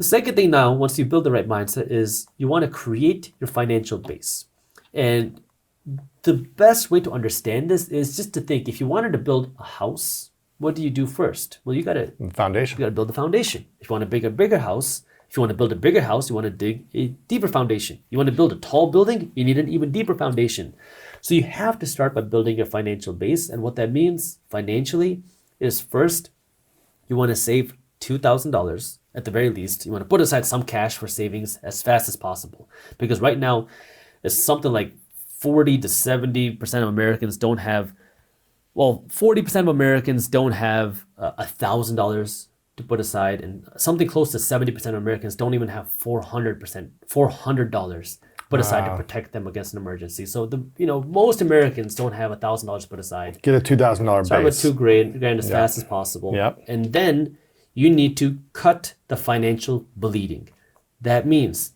The second thing now, once you build the right mindset, is you want to create your financial base. And the best way to understand this is just to think, if you wanted to build a house, what do you do first? Well, you gotta build the foundation. If you want to build a bigger house, you want to dig a deeper foundation. You want to build a tall building, you need an even deeper foundation. So you have to start by building your financial base. And what that means financially is, first, you want to save $2,000 at the very least. You want to put aside some cash for savings as fast as possible. Because right now, it's something like 40 to 70% of Americans don't have, 40% of Americans don't have $1,000 to put aside, and something close to 70% of Americans don't even have $400 put aside to protect them against an emergency. So most Americans don't have $1,000 put aside. Get a $2,000 base. Start with $2,000 as fast as possible. Yep. And then you need to cut the financial bleeding. That means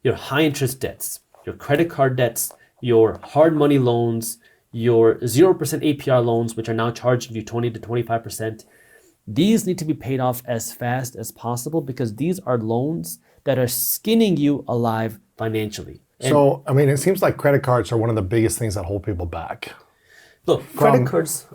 your high interest debts, your credit card debts, your hard money loans, your 0% APR loans, which are now charging you 20 to 25%. These need to be paid off as fast as possible, because these are loans that are skinning you alive financially. So, it seems like credit cards are one of the biggest things that hold people back. Look, credit cards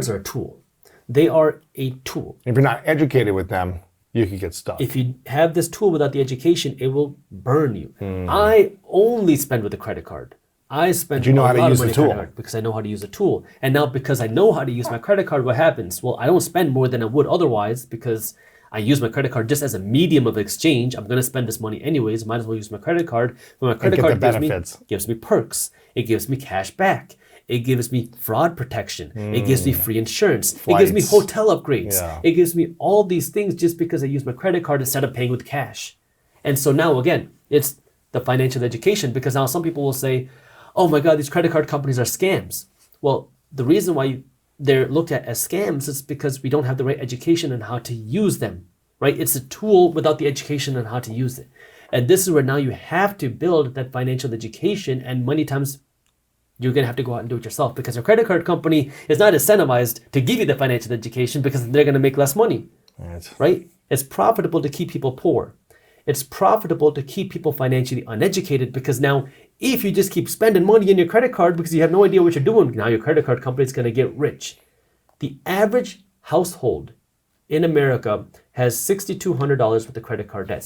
are a tool. They are a tool. If you're not educated with them, you could get stuck. If you have this tool without the education, it will burn you. I only spend with a credit card. I spend a lot of money on a credit card because I know how to use a tool. And now, because I know how to use my credit card, what happens? Well, I don't spend more than I would otherwise, because I use my credit card just as a medium of exchange. I'm going to spend this money anyways. Might as well use my credit card. But my credit card gives me perks. It gives me cash back. It gives me fraud protection. It gives me free insurance. It gives me hotel upgrades. Yeah. It gives me all these things just because I use my credit card instead of paying with cash. And so now, again, it's the financial education, because now some people will say, oh my God, these credit card companies are scams. Well, the reason why they're looked at as scams is because we don't have the right education on how to use them, right? It's a tool without the education on how to use it. And this is where now you have to build that financial education, and many times you're going to have to go out and do it yourself, because a credit card company is not incentivized to give you the financial education because they're going to make less money, right? It's profitable to keep people poor. It's profitable to keep people financially uneducated, because now if you just keep spending money in your credit card because you have no idea what you're doing, now your credit card company is going to get rich. The average household in America has $6,200 worth of credit card debt.